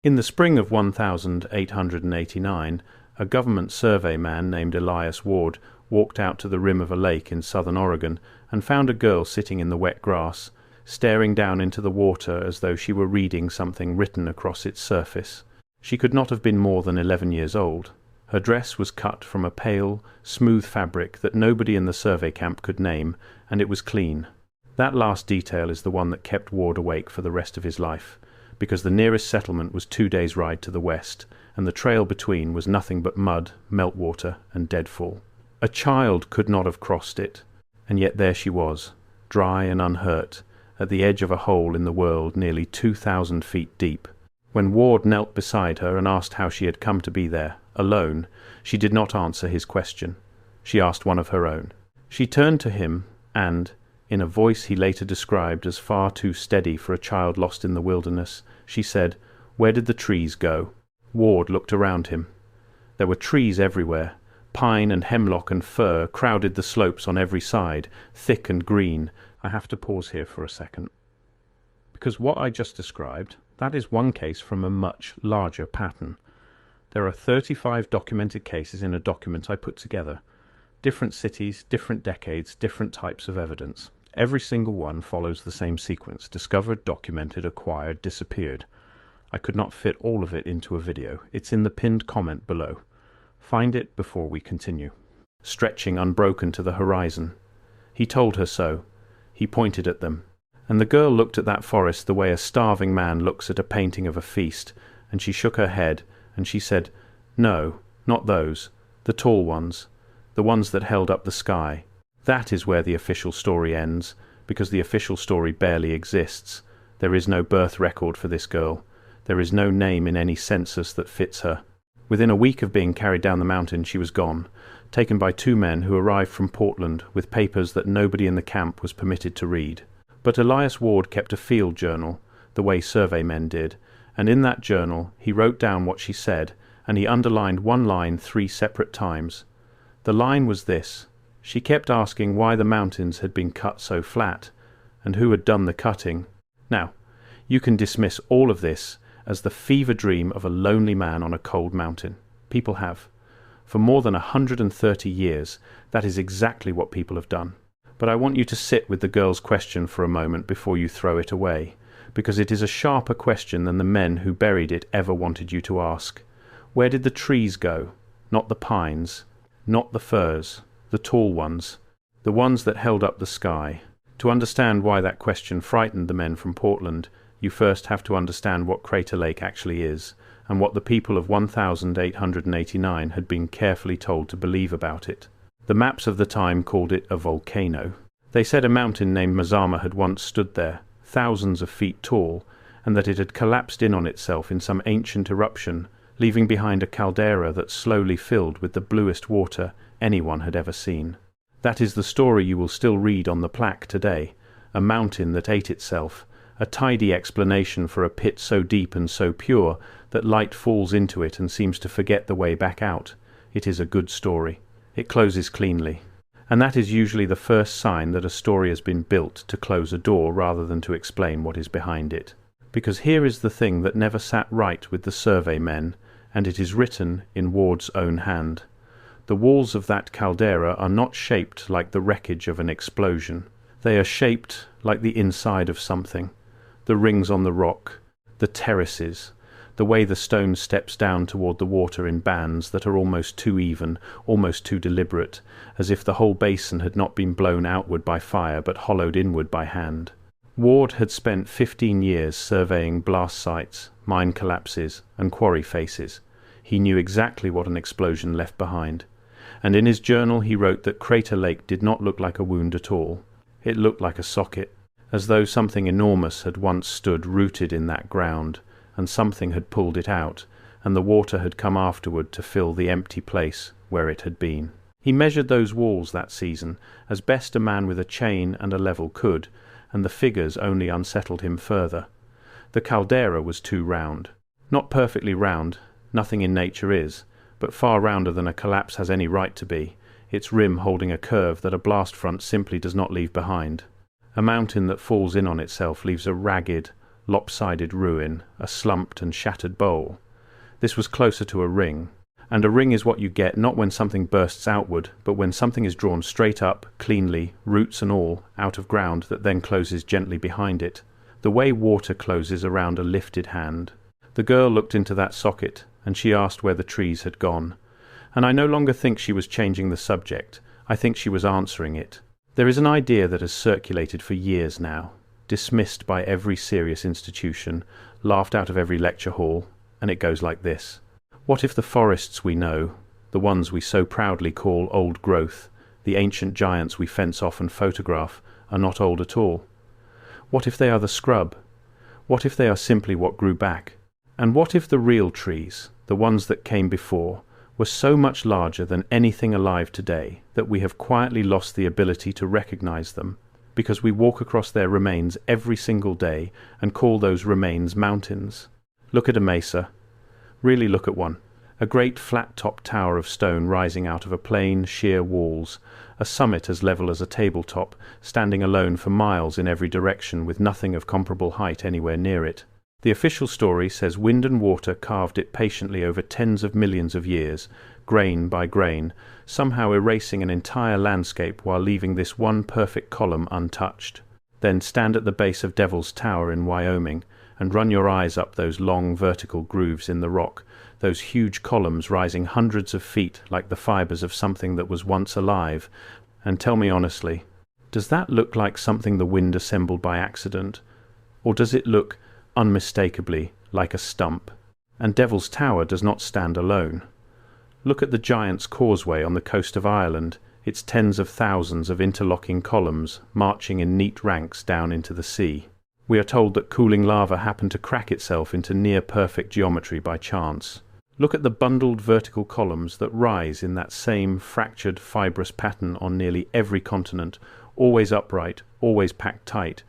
In the spring of 1889, a government survey man named Elias Ward walked out to the rim of a lake in southern Oregon and found a girl sitting in the wet grass, staring down into the water as though she were reading something written across its surface. She could not have been more than 11 years old. Her dress was cut from a pale, smooth fabric that nobody in the survey camp could name, and it was clean. That last detail is the one that kept Ward awake for the rest of his life, because the nearest settlement was 2 days' ride to the west, and the trail between was nothing but mud, meltwater, and deadfall. A child could not have crossed it, and yet there she was, dry and unhurt, at the edge of a hole in the world nearly 2,000 feet deep. When Ward knelt beside her and asked how she had come to be there, alone, she did not answer his question. She asked one of her own. She turned to him and, in a voice he later described as far too steady for a child lost in the wilderness, she said, "Where did the trees go?" Ward looked around him. There were trees everywhere. Pine and hemlock and fir crowded the slopes on every side, thick and green. I have to pause here for a second, because what I just described, that is one case from a much larger pattern. There are 35 documented cases in a document I put together. Different cities, different decades, different types of evidence. Every single one follows the same sequence: discovered, documented, acquired, disappeared. I could not fit all of it into a video. It's in the pinned comment below. Find it before we continue. Stretching unbroken to the horizon. He told her so. He pointed at them. And the girl looked at that forest the way a starving man looks at a painting of a feast, and she shook her head, and she said, "No, not those. The tall ones. The ones that held up the sky." That is where the official story ends, because the official story barely exists. There is no birth record for this girl. There is no name in any census that fits her. Within a week of being carried down the mountain, she was gone, taken by 2 men who arrived from Portland with papers that nobody in the camp was permitted to read. But Elias Ward kept a field journal, the way survey men did, and in that journal he wrote down what she said, and he underlined one line 3 separate times. The line was this: she kept asking why the mountains had been cut so flat, and who had done the cutting. Now, you can dismiss all of this as the fever dream of a lonely man on a cold mountain. People have. For more than 130 years, that is exactly what people have done. But I want you to sit with the girl's question for a moment before you throw it away, because it is a sharper question than the men who buried it ever wanted you to ask. Where did the trees go? Not the pines, not the firs, the tall ones, the ones that held up the sky. To understand why that question frightened the men from Portland, you first have to understand what Crater Lake actually is, and what the people of 1889 had been carefully told to believe about it. The maps of the time called it a volcano. They said a mountain named Mazama had once stood there, thousands of feet tall, and that it had collapsed in on itself in some ancient eruption, leaving behind a caldera that slowly filled with the bluest water anyone had ever seen. That is the story you will still read on the plaque today, a mountain that ate itself, a tidy explanation for a pit so deep and so pure that light falls into it and seems to forget the way back out. It is a good story. It closes cleanly. And that is usually the first sign that a story has been built to close a door rather than to explain what is behind it. Because here is the thing that never sat right with the survey men, and it is written in Ward's own hand. The walls of that caldera are not shaped like the wreckage of an explosion. They are shaped like the inside of something. The rings on the rock, the terraces, the way the stone steps down toward the water in bands that are almost too even, almost too deliberate, as if the whole basin had not been blown outward by fire but hollowed inward by hand. Ward had spent 15 years surveying blast sites, mine collapses, and quarry faces. He knew exactly what an explosion left behind. And in his journal he wrote that Crater Lake did not look like a wound at all. It looked like a socket, as though something enormous had once stood rooted in that ground, and something had pulled it out, and the water had come afterward to fill the empty place where it had been. He measured those walls that season, as best a man with a chain and a level could, and the figures only unsettled him further. The caldera was too round. Not perfectly round, nothing in nature is, but far rounder than a collapse has any right to be, its rim holding a curve that a blast front simply does not leave behind. A mountain that falls in on itself leaves a ragged, lopsided ruin, a slumped and shattered bowl. This was closer to a ring. And a ring is what you get not when something bursts outward, but when something is drawn straight up, cleanly, roots and all, out of ground that then closes gently behind it, the way water closes around a lifted hand. The girl looked into that socket, and she asked where the trees had gone. And I no longer think she was changing the subject. I think she was answering it. There is an idea that has circulated for years now, dismissed by every serious institution, laughed out of every lecture hall, and it goes like this. What if the forests we know, the ones we so proudly call old growth, the ancient giants we fence off and photograph, are not old at all? What if they are the scrub? What if they are simply what grew back? And what if the real trees, the ones that came before, were so much larger than anything alive today that we have quietly lost the ability to recognize them, because we walk across their remains every single day and call those remains mountains? Look at a mesa. Really look at one. A great flat-topped tower of stone rising out of a plain, sheer walls, a summit as level as a tabletop, standing alone for miles in every direction with nothing of comparable height anywhere near it. The official story says wind and water carved it patiently over tens of millions of years, grain by grain, somehow erasing an entire landscape while leaving this one perfect column untouched. Then stand at the base of Devil's Tower in Wyoming, and run your eyes up those long vertical grooves in the rock, those huge columns rising hundreds of feet like the fibers of something that was once alive, and tell me honestly, does that look like something the wind assembled by accident? Or does it look, unmistakably, like a stump? And Devil's Tower does not stand alone. Look at the Giant's Causeway on the coast of Ireland, its tens of thousands of interlocking columns marching in neat ranks down into the sea. We are told that cooling lava happened to crack itself into near-perfect geometry by chance. Look at the bundled vertical columns that rise in that same fractured, fibrous pattern on nearly every continent, always upright, always packed tight,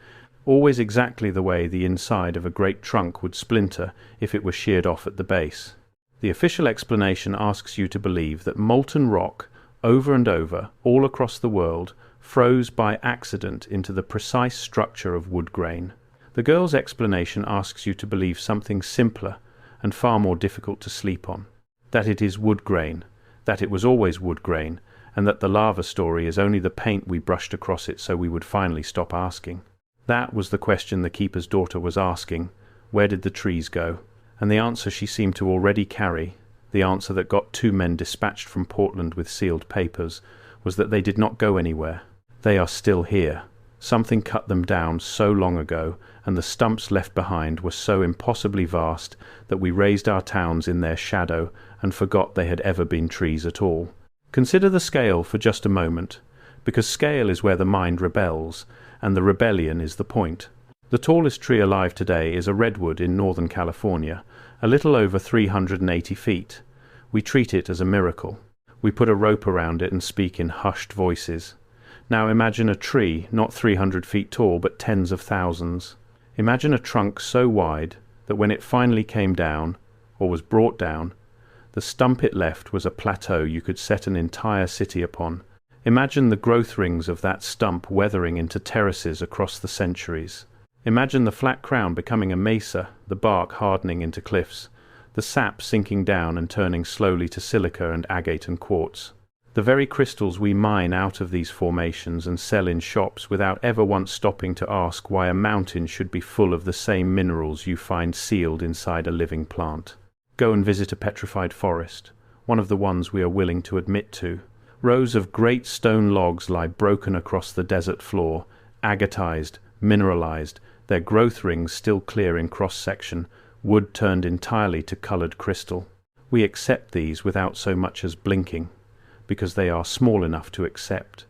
always exactly the way the inside of a great trunk would splinter if it were sheared off at the base. The official explanation asks you to believe that molten rock, over and over, all across the world, froze by accident into the precise structure of wood grain. The girl's explanation asks you to believe something simpler and far more difficult to sleep on, that it is wood grain, that it was always wood grain, and that the lava story is only the paint we brushed across it so we would finally stop asking. That was the question the keeper's daughter was asking. Where did the trees go? And the answer she seemed to already carry, the answer that got 2 men dispatched from Portland with sealed papers, was that they did not go anywhere. They are still here. Something cut them down so long ago, and the stumps left behind were so impossibly vast that we raised our towns in their shadow and forgot they had ever been trees at all. Consider the scale for just a moment, because scale is where the mind rebels, and the rebellion is the point. The tallest tree alive today is a redwood in Northern California, a little over 380 feet. We treat it as a miracle. We put a rope around it and speak in hushed voices. Now imagine a tree not 300 feet tall but tens of thousands. Imagine a trunk so wide that when it finally came down, or was brought down, the stump it left was a plateau you could set an entire city upon. Imagine the growth rings of that stump weathering into terraces across the centuries. Imagine the flat crown becoming a mesa, the bark hardening into cliffs, the sap sinking down and turning slowly to silica and agate and quartz. The very crystals we mine out of these formations and sell in shops without ever once stopping to ask why a mountain should be full of the same minerals you find sealed inside a living plant. Go and visit a petrified forest, one of the ones we are willing to admit to. Rows of great stone logs lie broken across the desert floor, agatized, mineralized, their growth rings still clear in cross-section, wood turned entirely to colored crystal. We accept these without so much as blinking, because they are small enough to accept.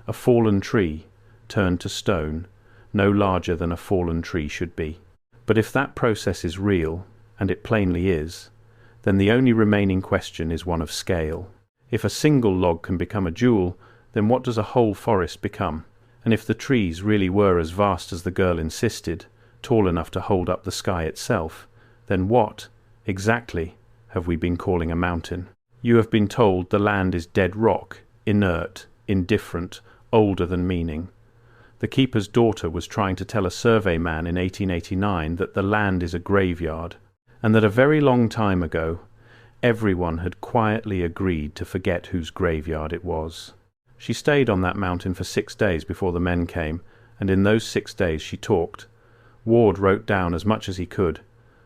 A fallen tree, turned to stone, no larger than a fallen tree should be. But if that process is real, and it plainly is, then the only remaining question is one of scale. If a single log can become a jewel, then what does a whole forest become? And if the trees really were as vast as the girl insisted, tall enough to hold up the sky itself, then what, exactly, have we been calling a mountain? You have been told the land is dead rock, inert, indifferent, older than meaning. The keeper's daughter was trying to tell a survey man in 1889 that the land is a graveyard, and that a very long time ago everyone had quietly agreed to forget whose graveyard it was. She stayed on that mountain for 6 days before the men came, and in those 6 days she talked. Ward wrote down as much as he could.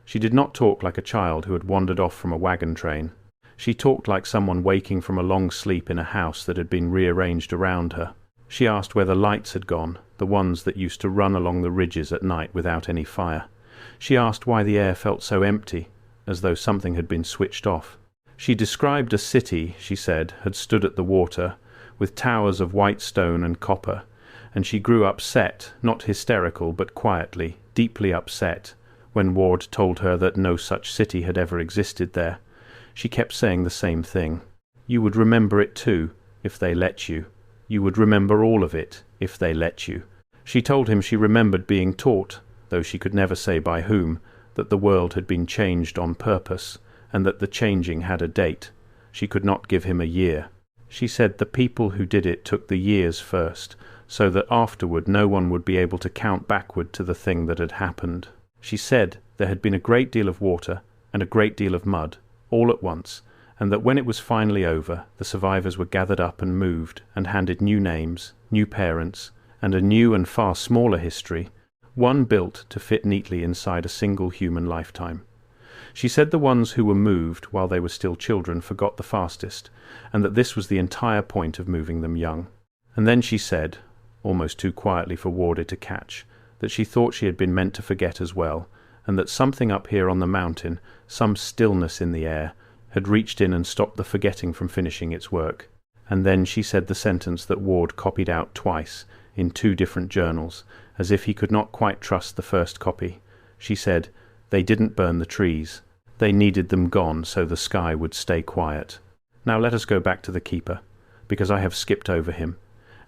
She did not talk like a child who had wandered off from a wagon train. She talked like someone waking from a long sleep in a house that had been rearranged around her. She asked where the lights had gone, the ones that used to run along the ridges at night without any fire. She asked why the air felt so empty, as though something had been switched off. She described a city, she said, had stood at the water, with towers of white stone and copper, and she grew upset, not hysterical, but quietly, deeply upset, when Ward told her that no such city had ever existed there. She kept saying the same thing. You would remember it too, if they let you. You would remember all of it, if they let you. She told him she remembered being taught, though she could never say by whom, that the world had been changed on purpose, and that the changing had a date. She could not give him a year. She said the people who did it took the years first, so that afterward no one would be able to count backward to the thing that had happened. She said there had been a great deal of water and a great deal of mud, all at once, and that when it was finally over, the survivors were gathered up and moved, and handed new names, new parents, and a new and far smaller history, one built to fit neatly inside a single human lifetime. She said the ones who were moved while they were still children forgot the fastest, and that this was the entire point of moving them young. And then she said, almost too quietly for Warder to catch, that she thought she had been meant to forget as well, and that something up here on the mountain, some stillness in the air, had reached in and stopped the forgetting from finishing its work. And then she said the sentence that Ward copied out twice, in 2 different journals, as if he could not quite trust the first copy. She said, they didn't burn the trees. They needed them gone so the sky would stay quiet. Now let us go back to the keeper, because I have skipped over him,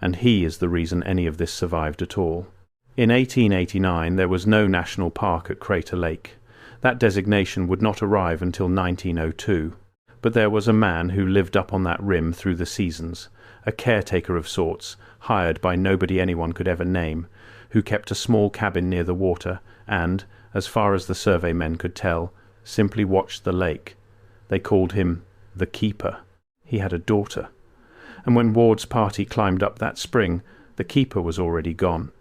and he is the reason any of this survived at all. In 1889 there was no national park at Crater Lake. That designation would not arrive until 1902. But there was a man who lived up on that rim through the seasons, a caretaker of sorts, hired by nobody anyone could ever name, who kept a small cabin near the water and, as far as the survey men could tell, simply watched the lake. They called him the keeper. He had a daughter. And when Ward's party climbed up that spring, the keeper was already gone.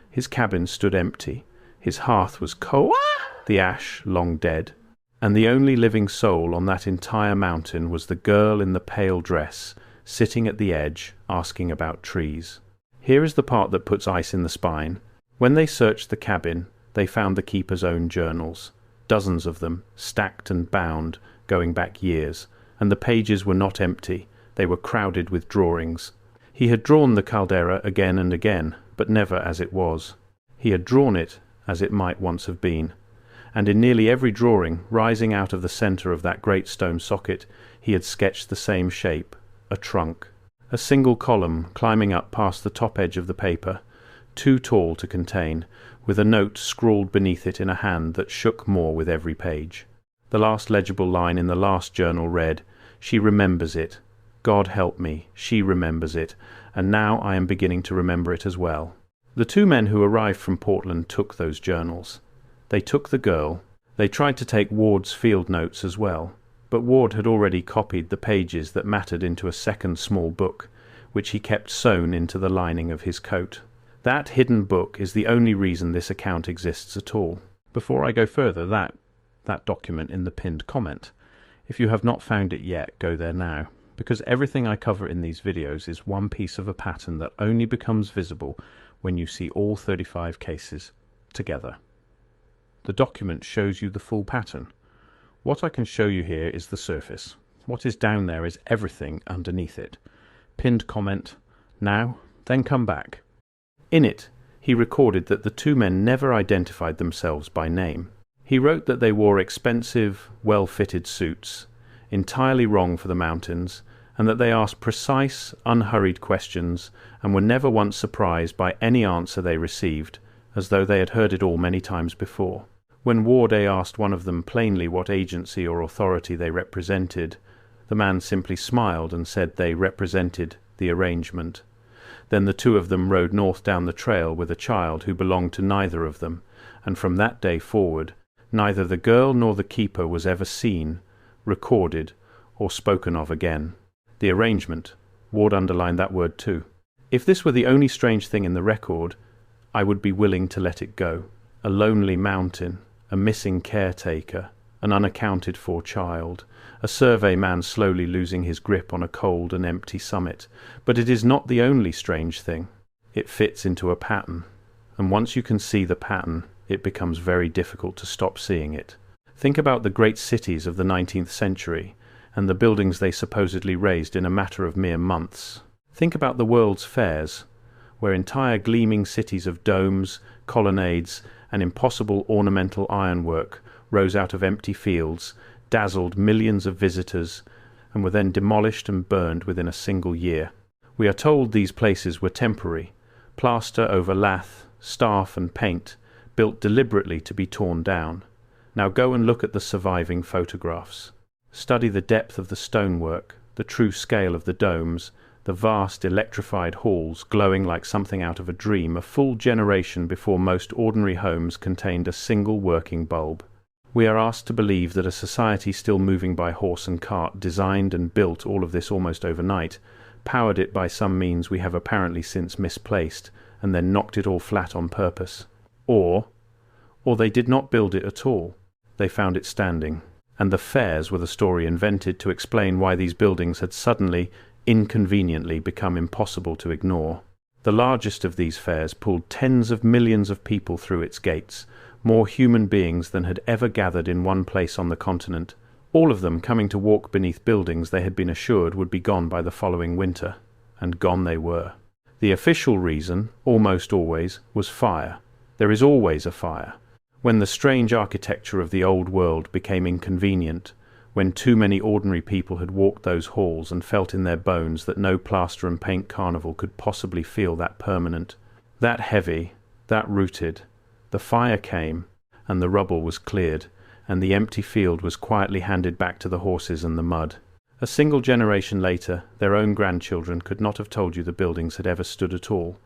His cabin stood empty. His hearth was cold, the ash long dead, and the only living soul on that entire mountain was the girl in the pale dress, sitting at the edge, asking about trees. Here is the part that puts ice in the spine. When they searched the cabin, they found the keeper's own journals, dozens of them, stacked and bound, going back years, and the pages were not empty, they were crowded with drawings. He had drawn the caldera again and again, but never as it was. He had drawn it as it might once have been, and in nearly every drawing, rising out of the centre of that great stone socket, he had sketched the same shape, a trunk, a single column climbing up past the top edge of the paper, too tall to contain, with a note scrawled beneath it in a hand that shook more with every page. The last legible line in the last journal read, "She remembers it. God help me, she remembers it, and now I am beginning to remember it as well." The 2 men who arrived from Portland took those journals. They took the girl. They tried to take Ward's field notes as well, but Ward had already copied the pages that mattered into a second small book, which he kept sewn into the lining of his coat. That hidden book is the only reason this account exists at all. Before I go further, that document in the pinned comment. If you have not found it yet, go there now, because everything I cover in these videos is one piece of a pattern that only becomes visible when you see all 35 cases together. The document shows you the full pattern. What I can show you here is the surface. What is down there is everything underneath it. Pinned comment, now, then come back. In it, he recorded that the 2 men never identified themselves by name. He wrote that they wore expensive, well-fitted suits, entirely wrong for the mountains, and that they asked precise, unhurried questions and were never once surprised by any answer they received, as though they had heard it all many times before. When Warday asked one of them plainly what agency or authority they represented, the man simply smiled and said they represented the arrangement. Then the two of them rode north down the trail with a child who belonged to neither of them, and from that day forward, neither the girl nor the keeper was ever seen, recorded, or spoken of again. The arrangement, Ward underlined that word too. If this were the only strange thing in the record, I would be willing to let it go. A lonely mountain, a missing caretaker, an unaccounted for child, a survey man slowly losing his grip on a cold and empty summit. But it is not the only strange thing. It fits into a pattern, and once you can see the pattern, it becomes very difficult to stop seeing it. Think about the great cities of the 19th century, and the buildings they supposedly raised in a matter of mere months. Think about the world's fairs, where entire gleaming cities of domes, colonnades, and impossible ornamental ironwork rose out of empty fields, dazzled millions of visitors, and were then demolished and burned within a single year. We are told these places were temporary, plaster over lath, staff and paint, built deliberately to be torn down. Now go and look at the surviving photographs. Study the depth of the stonework, the true scale of the domes, the vast electrified halls glowing like something out of a dream, a full generation before most ordinary homes contained a single working bulb. We are asked to believe that a society still moving by horse and cart designed and built all of this almost overnight, powered it by some means we have apparently since misplaced, and then knocked it all flat on purpose. Or they did not build it at all. They found it standing. And the fairs were the story invented to explain why these buildings had suddenly, inconveniently become impossible to ignore. The largest of these fairs pulled tens of millions of people through its gates, more human beings than had ever gathered in one place on the continent, all of them coming to walk beneath buildings they had been assured would be gone by the following winter. And gone they were. The official reason, almost always, was fire. There is always a fire. When the strange architecture of the old world became inconvenient, when too many ordinary people had walked those halls and felt in their bones that no plaster and paint carnival could possibly feel that permanent, that heavy, that rooted, the fire came, and the rubble was cleared, and the empty field was quietly handed back to the horses and the mud. A single generation later, their own grandchildren could not have told you the buildings had ever stood at all.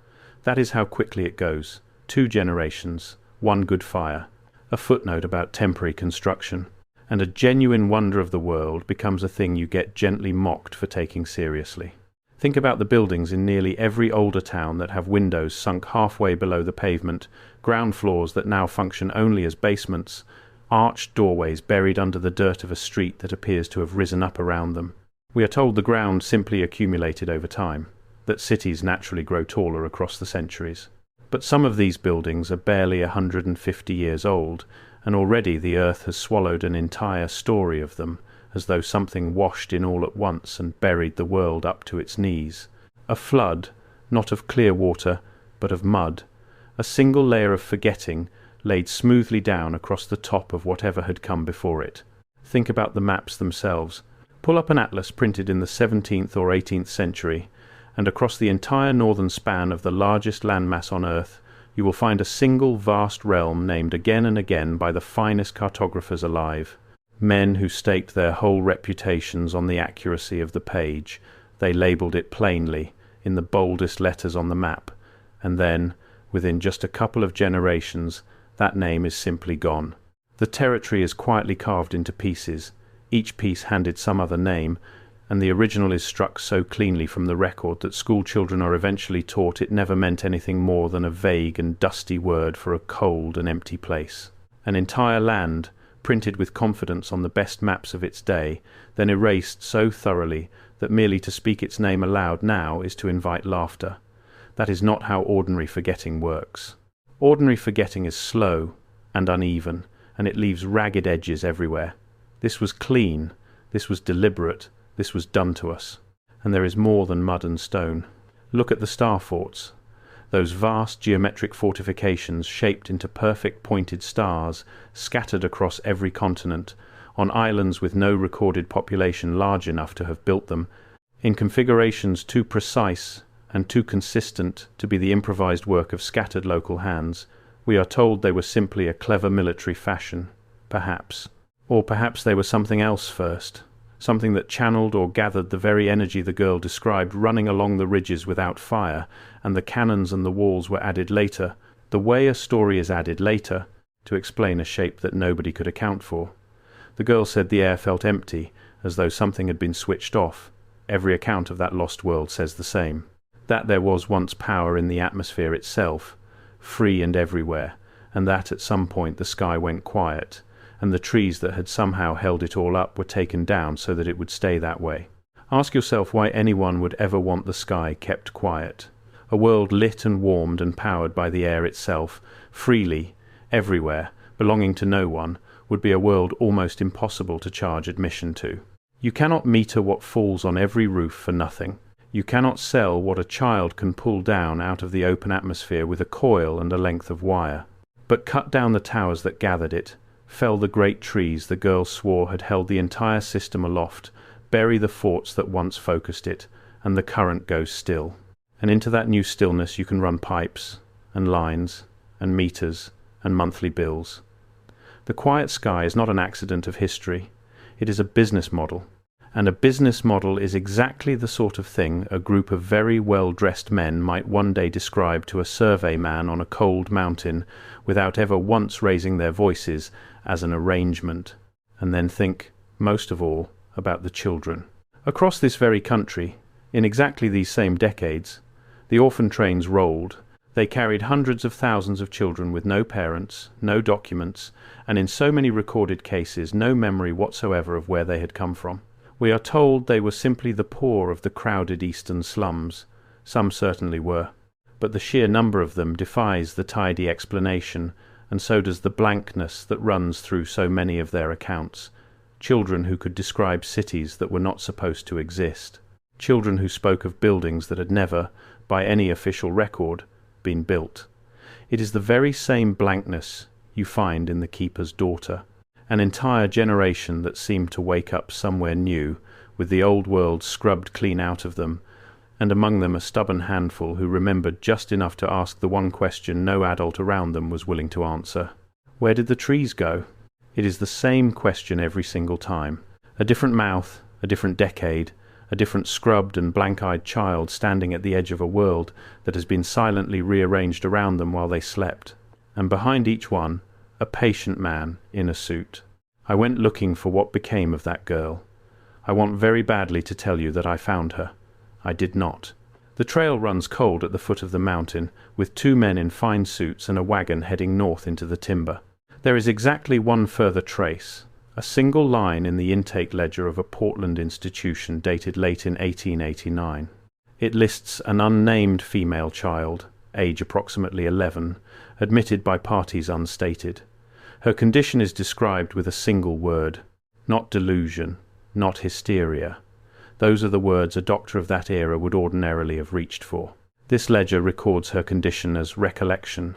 That is how quickly it goes. 2 generations, 1 good fire, a footnote about temporary construction, and a genuine wonder of the world becomes a thing you get gently mocked for taking seriously. Think about the buildings in nearly every older town that have windows sunk halfway below the pavement, ground floors that now function only as basements, arched doorways buried under the dirt of a street that appears to have risen up around them. We are told the ground simply accumulated over time, that cities naturally grow taller across the centuries. But some of these buildings are barely 150 years old, and already the earth has swallowed an entire story of them, as though something washed in all at once and buried the world up to its knees. A flood, not of clear water, but of mud, a single layer of forgetting laid smoothly down across the top of whatever had come before it. Think about the maps themselves. Pull up an atlas printed in the 17th or 18th century, and across the entire northern span of the largest landmass on Earth, you will find a single vast realm named again and again by the finest cartographers alive. Men who staked their whole reputations on the accuracy of the page. They labelled it plainly, in the boldest letters on the map, and then, within just a couple of generations, that name is simply gone. The territory is quietly carved into pieces, each piece handed some other name, and the original is struck so cleanly from the record that school children are eventually taught it never meant anything more than a vague and dusty word for a cold and empty place. An entire land, printed with confidence on the best maps of its day, then erased so thoroughly that merely to speak its name aloud now is to invite laughter. That is not how ordinary forgetting works. Ordinary forgetting is slow and uneven, and it leaves ragged edges everywhere. This was clean, this was deliberate, this was done to us. And there is more than mud and stone. Look at the star forts. Those vast geometric fortifications shaped into perfect pointed stars, scattered across every continent, on islands with no recorded population large enough to have built them, in configurations too precise and too consistent to be the improvised work of scattered local hands. We are told they were simply a clever military fashion, perhaps. Or perhaps they were something else first. something that channeled or gathered the very energy the girl described running along the ridges without fire, and the cannons and the walls were added later, the way a story is added later, to explain a shape that nobody could account for. The girl said the air felt empty, as though something had been switched off. Every account of that lost world says the same. That there was once power in the atmosphere itself, free and everywhere, and that at some point the sky went quiet, and the trees that had somehow held it all up were taken down so that it would stay that way. Ask yourself why anyone would ever want the sky kept quiet. A world lit and warmed and powered by the air itself, freely, everywhere, belonging to no one, would be a world almost impossible to charge admission to. You cannot meter what falls on every roof for nothing. You cannot sell what a child can pull down out of the open atmosphere with a coil and a length of wire. But cut down the towers that gathered it, fell the great trees the girl swore had held the entire system aloft, bury the forts that once focused it, and the current goes still. And into that new stillness you can run pipes, and lines, and meters, and monthly bills. The quiet sky is not an accident of history. It is a business model. And a business model is exactly the sort of thing a group of very well-dressed men might one day describe to a survey man on a cold mountain without ever once raising their voices as an arrangement, and then think, most of all, about the children. Across this very country, in exactly these same decades, the orphan trains rolled. They carried hundreds of thousands of children with no parents, no documents, and in so many recorded cases no memory whatsoever of where they had come from. We are told they were simply the poor of the crowded eastern slums. Some certainly were. But the sheer number of them defies the tidy explanation, and so does the blankness that runs through so many of their accounts. Children who could describe cities that were not supposed to exist. Children who spoke of buildings that had never, by any official record, been built. It is the very same blankness you find in The Keeper's Daughter. An entire generation that seemed to wake up somewhere new, with the old world scrubbed clean out of them, and among them a stubborn handful who remembered just enough to ask the one question no adult around them was willing to answer. Where did the trees go? It is the same question every single time. A different mouth, a different decade, a different scrubbed and blank-eyed child standing at the edge of a world that has been silently rearranged around them while they slept. And behind each one, a patient man in a suit. I went looking for what became of that girl. I want very badly to tell you that I found her. I did not. The trail runs cold at the foot of the mountain, with two men in fine suits and a wagon heading north into the timber. There is exactly one further trace, a single line in the intake ledger of a Portland institution dated late in 1889. It lists an unnamed female child, age approximately 11, admitted by parties unstated. Her condition is described with a single word, not delusion, not hysteria. Those are the words a doctor of that era would ordinarily have reached for. This ledger records her condition as recollection,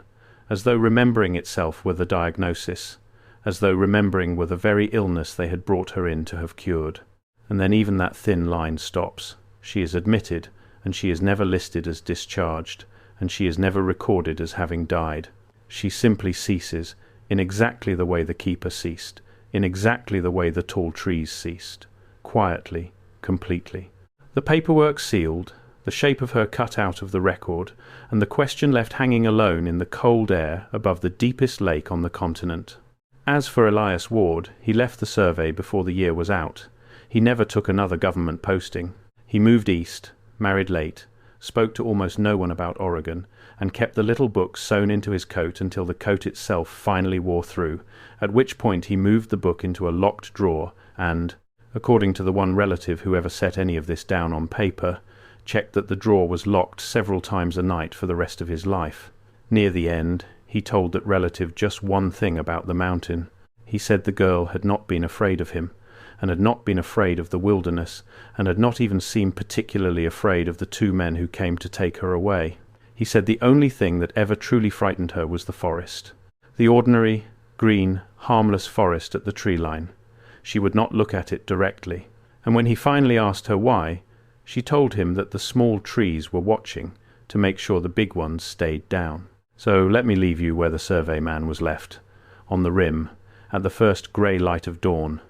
as though remembering itself were the diagnosis, as though remembering were the very illness they had brought her in to have cured. And then even that thin line stops. She is admitted, and she is never listed as discharged, and she is never recorded as having died. She simply ceases, in exactly the way the keeper ceased, in exactly the way the tall trees ceased, quietly, completely. The paperwork sealed, the shape of her cut out of the record, and the question left hanging alone in the cold air above the deepest lake on the continent. As for Elias Ward, he left the survey before the year was out. He never took another government posting. He moved east, married late, spoke to almost no one about Oregon, and kept the little book sewn into his coat until the coat itself finally wore through, at which point he moved the book into a locked drawer and, according to the one relative who ever set any of this down on paper, checked that the drawer was locked several times a night for the rest of his life. Near the end, he told that relative just one thing about the mountain. He said the girl had not been afraid of him, and had not been afraid of the wilderness, and had not even seemed particularly afraid of the two men who came to take her away. He said the only thing that ever truly frightened her was the forest. The ordinary, green, harmless forest at the tree line. She would not look at it directly. And when he finally asked her why, she told him that the small trees were watching to make sure the big ones stayed down. So let me leave you where the survey man was left, on the rim, at the first grey light of dawn,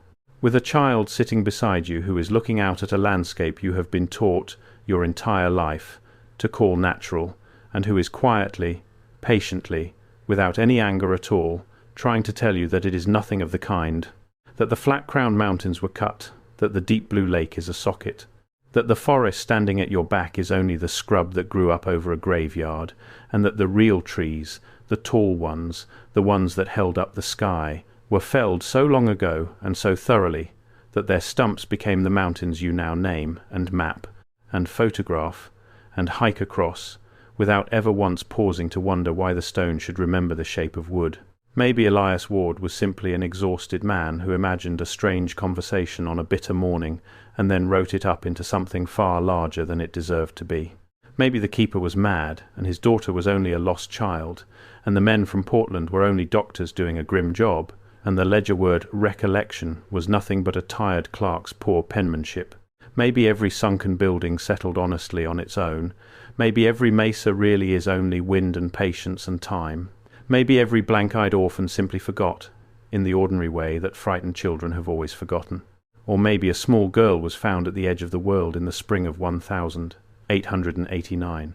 with a child sitting beside you who is looking out at a landscape you have been taught your entire life to call natural, and who is quietly, patiently, without any anger at all, trying to tell you that it is nothing of the kind, that the flat-crowned mountains were cut, that the deep blue lake is a socket, that the forest standing at your back is only the scrub that grew up over a graveyard, and that the real trees, the tall ones, the ones that held up the sky, were felled so long ago and so thoroughly that their stumps became the mountains you now name and map and photograph and hike across, without ever once pausing to wonder why the stone should remember the shape of wood. Maybe Elias Ward was simply an exhausted man who imagined a strange conversation on a bitter morning and then wrote it up into something far larger than it deserved to be. Maybe the keeper was mad, and his daughter was only a lost child, and the men from Portland were only doctors doing a grim job, and the ledger word recollection was nothing but a tired clerk's poor penmanship. Maybe every sunken building settled honestly on its own. Maybe every mesa really is only wind and patience and time. Maybe every blank-eyed orphan simply forgot, in the ordinary way that frightened children have always forgotten. Or maybe a small girl was found at the edge of the world in the spring of 1889,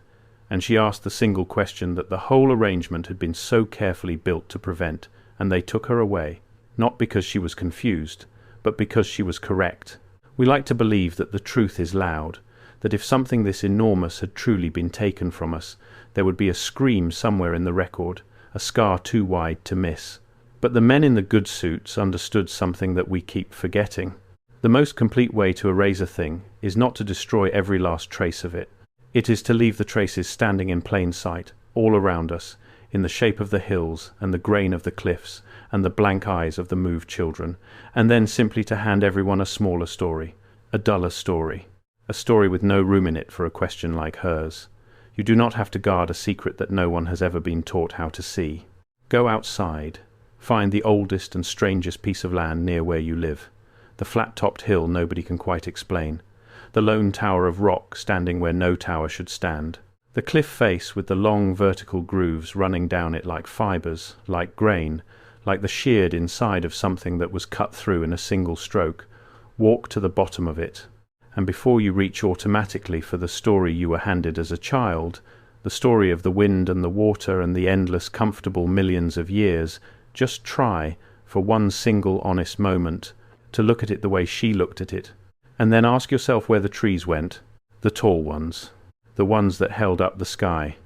and she asked the single question that the whole arrangement had been so carefully built to prevent, and they took her away, not because she was confused, but because she was correct. We like to believe that the truth is loud, that if something this enormous had truly been taken from us, there would be a scream somewhere in the record, a scar too wide to miss. But the men in the good suits understood something that we keep forgetting. The most complete way to erase a thing is not to destroy every last trace of it. It is to leave the traces standing in plain sight, all around us, in the shape of the hills and the grain of the cliffs and the blank eyes of the moved children, and then simply to hand everyone a smaller story, a duller story, a story with no room in it for a question like hers. You do not have to guard a secret that no one has ever been taught how to see. Go outside. Find the oldest and strangest piece of land near where you live, the flat-topped hill nobody can quite explain, the lone tower of rock standing where no tower should stand, the cliff face with the long vertical grooves running down it like fibres, like grain, like the sheared inside of something that was cut through in a single stroke. Walk to the bottom of it, and before you reach automatically for the story you were handed as a child, the story of the wind and the water and the endless comfortable millions of years, just try, for one single honest moment, to look at it the way she looked at it, and then ask yourself where the trees went, the tall ones, the ones that held up the sky.